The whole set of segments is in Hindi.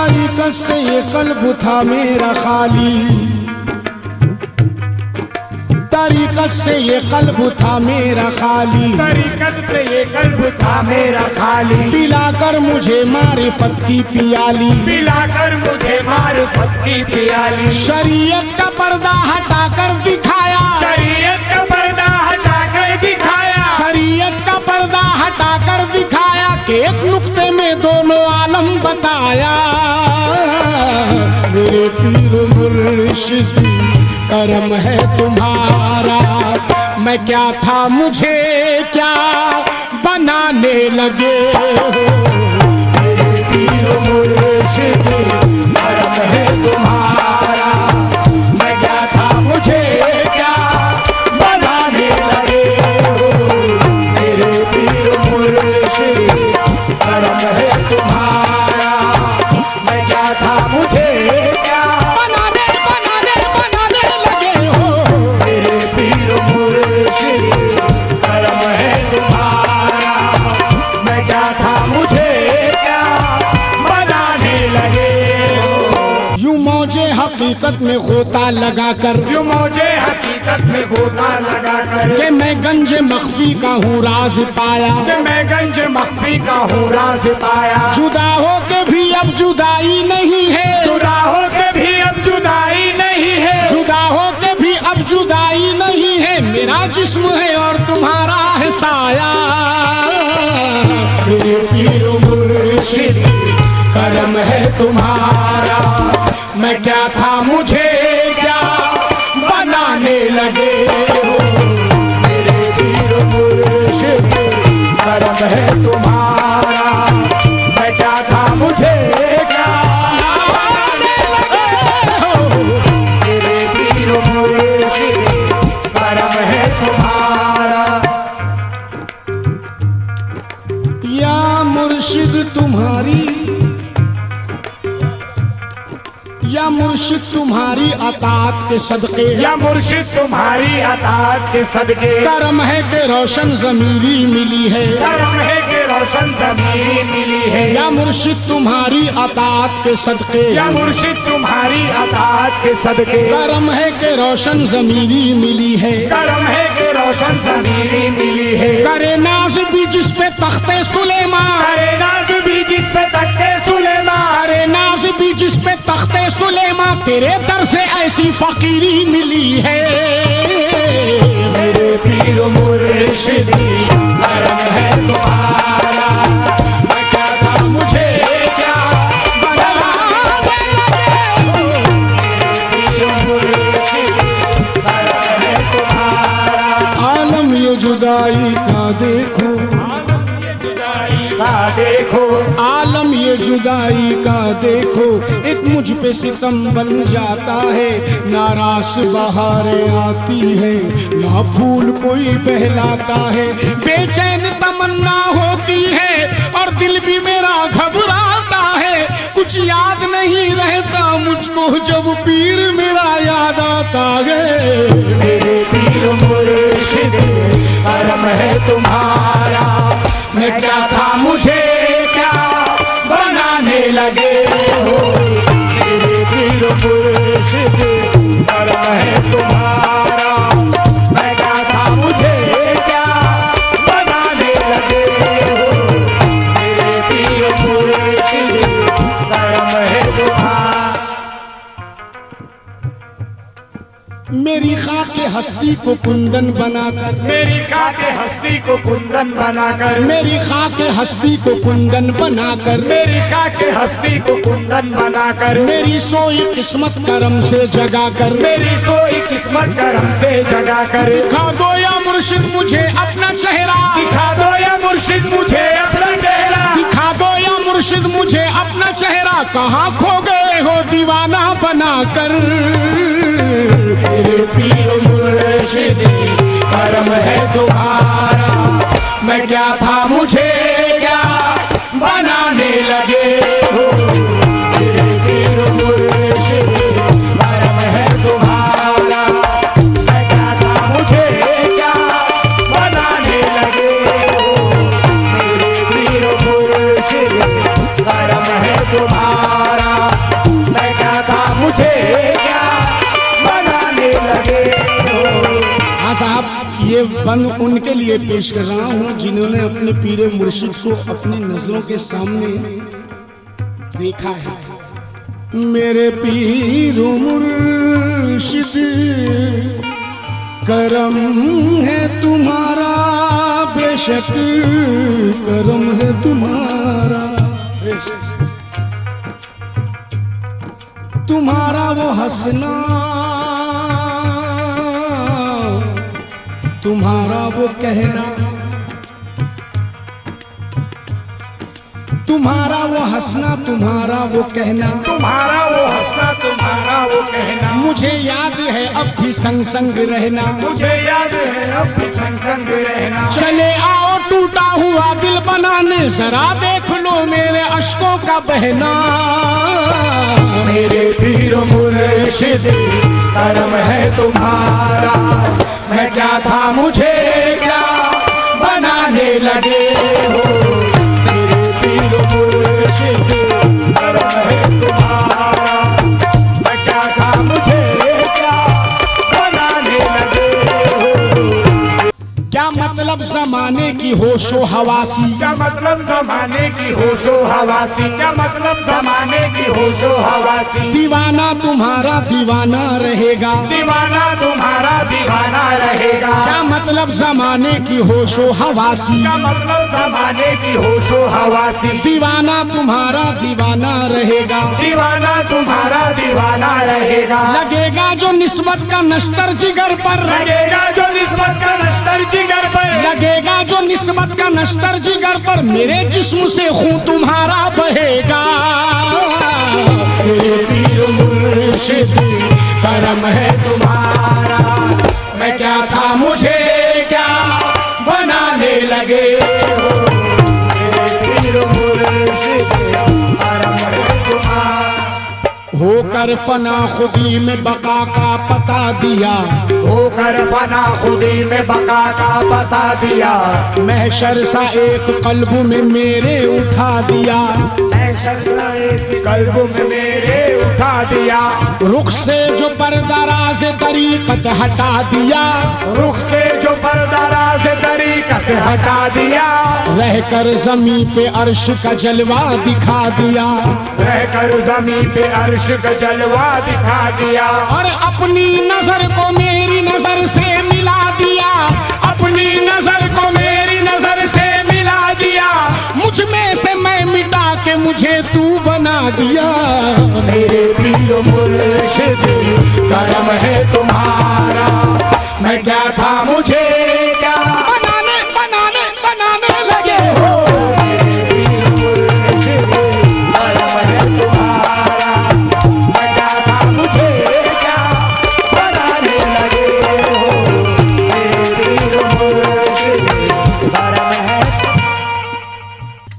तरीकत से ये कल्ब था मेरा खाली, तरीकत से ये कल्ब था मेरा खाली, तरीकत से ये कल्ब था मेरा खाली। पिलाकर मुझे मारिफत की पियाली, पिलाकर मुझे मारिफत की पियाली। शरीयत का पर्दा हटाकर दिखाया, शरीयत का पर्दा हटाकर दिखाया, शरीयत का पर्दा हटाकर दिखाया कि एक नुक्ते में दोनों आलम बताया। मेरे पीर मुर्शिद करम है तुम्हारा, मैं क्या था मुझे क्या बनाने लगे हो। मेरे पीर मुर्शिद करम है तुम्हारा, मैं क्या था मुझे क्या बनाने लगे हो। मेरे पीर मुर्शिद करम है तुम्हारा, मैं क्या था मुझे क्या बनाने लगे हो। मेरे पीर मुर्शिद करम है तुम्हारा, मैं क्या था मुझे क्या बनाने लगे हो। यूं मौजे हकीकत में गोता लगाकर, यूं मुझे हकीकत में गोता लगाकर कि मैं गंज मख्फी का हूँ राज पाया। कि मैं गंज मख्फी का हूँ राज पाया। जुदा हो के भी अब जुदाई नहीं है, जुदा हो के भी अब जुदाई नहीं है, जुदा हो के भी अब जुदाई नहीं है। मेरा जिस्म है और तुम्हारा है साया। मेरे पीर मुर्शिद करम है तुम्हारा, मैं क्या था मुझे क्या बनाने लगे हो। मेरे पीर मुर्शिद करम है तुम्हारा, मैं क्या था मुझे क्या बनाने लगे हो। मेरे पीर मुर्शिद करम है तुम्हारा। या मुर्शिद तुम्हारी, या मुर्शिद तुम्हारी अतात के सदके, या मुर्शिद तुम्हारी अताअत के सदके करम है कि रोशन ज़मीरी मिली है। करम है कि रोशन ज़मीरी मिली है। या मुर्शिद तुम्हारी अतात के सदके, या मुर्शिद तुम्हारी अताअत के सदके करम है कि रोशन ज़मीरी मिली है। करम है कि रोशन ज़मीरी मिली है। करे नाज भी जिस पे तख्ते सुलेमान, करे नाज भी जिस पे तख्ते सुलेमान, करे नाज भी जिस पे तख्ते सुलेमान, तेरे दर से ऐसी फकीरी मिली है। मेरे पीर मुर्शिद करम है तुम्हारा, मैं क्या था मुझे क्या बनाने लगे हो। मेरे पीर मुर्शिद करम है तुम्हारा। आलम ये जुदाई का देखो, देखो आलम ये जुदाई का देखो, एक मुझ पे सितम बन जाता है। नारास बहारें आती है, ना फूल कोई बहलाता है। बेचैन तमन्ना होती है और दिल भी मेरा घबराता है। कुछ याद नहीं रहता मुझको जब पीर मेरा याद आता है। मेरे पीर मुर्शिद करम है तुम्हारा, मैं क्या था मुझे क्या बनाने लगे हो। मेरे पीर मुर्शिद करम है तुम्हारा, मैं क्या था मुझे क्या बनाने लगे हो। मेरे पीर मुर्शिद करम है तुम्हारा। मेरी खाके हस्ती को कुंदन बनाकर, मेरी खाके हस्ती को कुंदन बनाकर, मेरी खाके हस्ती को कुंदन बनाकर, मेरी खाके हस्ती को कुंदन बनाकर, मेरी सोई किस्मत करम से जगाकर, मेरी सोई किस्मत करम से जगाकर, दिखा दो या मुर्शिद मुझे अपना चेहरा, दिखा दो या मुर्शिद मुझे अपना चेहरा, दिखा दो या मुर्शिद मुझे अपना चेहरा। कहाँ खो गए हो दीवाना बनाकर। मेरे पीर मुर्शिद करम है तुम्हारा, मैं क्या था मुझे क्या बनाने लगे हो। मेरे पीर मुर्शिद करम है तुम्हारा, मैं क्या था मुझे क्या बनाने लगे हो। मेरे पीर मुर्शिद करम है तुम्हारा, ये बंद उनके लिए पेश कर रहा हूँ जिन्होंने अपने पीर मुर्शिद को अपनी नजरों के सामने देखा है। मेरे पीर मुर्शिद करम है तुम्हारा, बेशक करम है तुम्हारा, तुम्हारा वो हंसना, तुम्हारा वो कहना, तुम्हारा वो हंसना, तुम्हारा वो कहना, तुम्हारा वो हंसना, तुम्हारा वो कहना, मुझे याद है अब भी संग संग रहना, मुझे याद है अब भी संग संग रहना। चले आओ टूटा हुआ दिल बनाने, जरा देख लो मेरे अश्कों का बहना। मेरे पीर मुर्शिद करम है तुम्हारा, मैं क्या था मुझे क्या बनाने लगे हो। मेरे पीर मुर्शिद करम है तुम्हारा, मैं क्या था मुझे क्या बनाने लगे हो। क्या मतलब जमाने की होशो हवासी, क्या मतलब जमाने की होशो हवासी, क्या मतलब जमाने की होशो हवासी। दीवाना तुम्हारा दीवाना रहेगा, दीवाना तुम्हारा दीवाना रहेगा। क्या मतलब जमाने की होशो हवासी, क्या मतलब जमाने की होशो हवासी। दीवाना तुम्हारा दीवाना रहेगा, दीवाना तुम्हारा दीवाना रहेगा। लगेगा जो निस्बत का नश्तर जिगर पर, लगेगा जो निस्बत का नश्तर जिगर पर, लगेगा जो निस्बत का नश्तर जिगर पर, मेरे जिस्म से खून तुम्हारा बहेगा। मेरे पीर मुर्शिद करम है तुम्हारा, मैं क्या था मुझे क्या बनाने लगे हो। मेरे पीर मुर्शिद करम है तुम्हारा, होकर फना खुदी में बका का पता दिया, होकर फना खुदी में बका का बता दिया। महशर सा एक कल्ब में मेरे उठा दिया, कल्ब में मेरे उठा दिया। रुख से जो पर्दाराज तरीकत हटा दिया, रुख से जो पर्दाराज तरीकत हटा दिया। रहकर जमी पे अर्श का जलवा दिखा दिया, रहकर जमी पे अर्श का जलवा दिखा दिया। और अपनी नजर को मेरी नजर से मिला दिया, अपनी नजर को मेरी नजर से मिला दिया। मुझ में से मैं मिटा के मुझे तू बना दिया। मेरे पीर मुर्शिद करम है तुम्हारा, मैं क्या था मुझे क्या बनाने बनाने बनाने लगे हो। मेरे पीर मुर्शिद करम है तुम्हारा, मैं क्या था मुझे क्या बनाने लगे हो। मेरे पीर मुर्शिद करम है।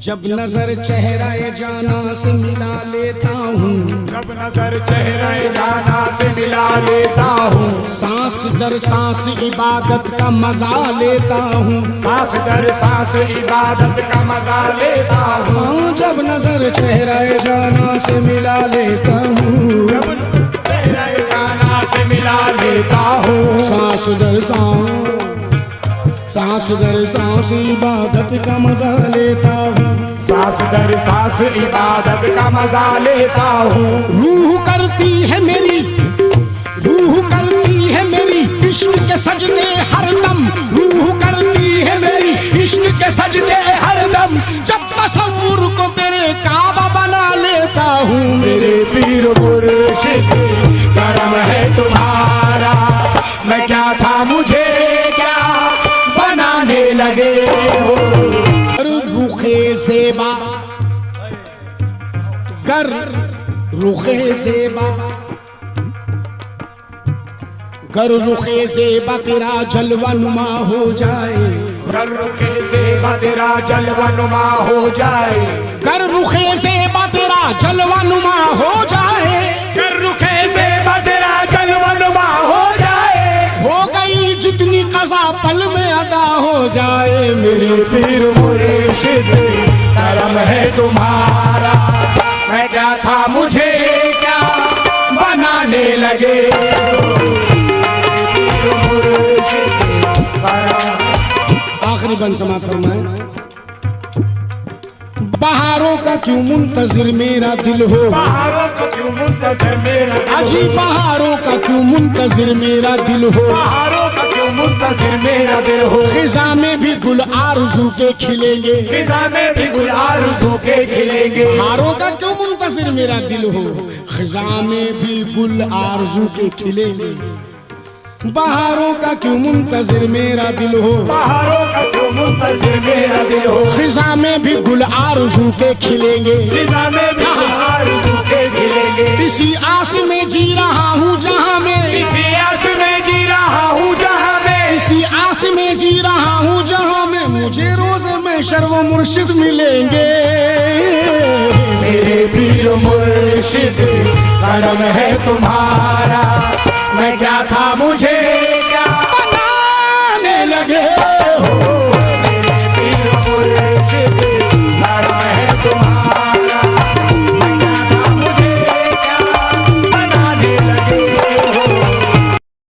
जब नजर चेहरा जाना से मिला लेता हूँ, जब नजर चेहरे जाना से मिला लेता हूँ। सांस दर सांस इबादत का मजा लेता हूँ, सांस दर सांस इबादत का मजा लेता हूँ। हाँ, जब नजर चेहरा जाना से मिला लेता हूँ, जब चेहरे जाना से मिला लेता हूँ। सांस दर सांस दर सांस इबादत का मजा लेता हूँ, सांस दर सांस इबादत का मजा लेता हूँ। रूह करती है मेरी, रूह करती है मेरी इश्क के सजदे हरदम, रूह करती है मेरी इश्क के सजदे हरदम। जब तसव्वुर को तेरे काबा बना लेता हूँ। मेरे पीर मुर्शिद करम है तुम्हारा, मैं क्या था मुझे क्या बनाने लगे हो। रुखे ज़ेबा कर, रुखे ज़ेबा कर, रुखे ज़ेबा तेरा जलवा नुमा हो जाए, कर रुखे ज़ेबा तेरा जलवा नुमा हो जाए। कर रुखे ज़ेबा तेरा जलवा नुमा हो जाए, कर रुखे ज़ेबा तेरा जलवा नुमा हो जाए। हो गई जितनी कज़ा पल में अदा हो जाए। मेरे पीर मुर्शिद करम है तुम्हारा, मैं क्या था मुझे क्या बनाने लगे हो। मेरे पीर मुर्शिद करम जुबान समात फरमाए। बहारों का क्यों मुंतजिर मेरा दिल हो, बहारों का क्यों मुंतजिर मेरा दिल हो, अजी बहारों का क्यों मुंतजिर मेरा दिल हो, बहारों का क्यों मुंतजिर मेरा दिल हो, खिजा में भी गुल आरज़ू के खिलेंगे, खिजा में भी गुल आरज़ू के खिलेंगे। बहारों का क्यों मुंतजिर मेरा दिल हो, खिजा में भी गुल आरज़ू के खिलेंगे। बहारों का क्यों मुंतजिर मेरा दिल हो, बहारों का क्यों मुंतजिर मेरा दिल हो, खिजा में भी गुल आरज़ू के खिलेंगे, खिजा में भी गुल आरज़ू के खिलेंगे। इसी आस में जी रहा हूँ जहाँ में, इसी आस में जी रहा हूँ जहाँ में, इसी आस में जी रहा हूँ जहाँ में मुझे रोज़ में शर्व मुर्शिद मिलेंगे। मेरे पीर मुर्शिद करम है तुम्हारा, मैं क्या था मुझे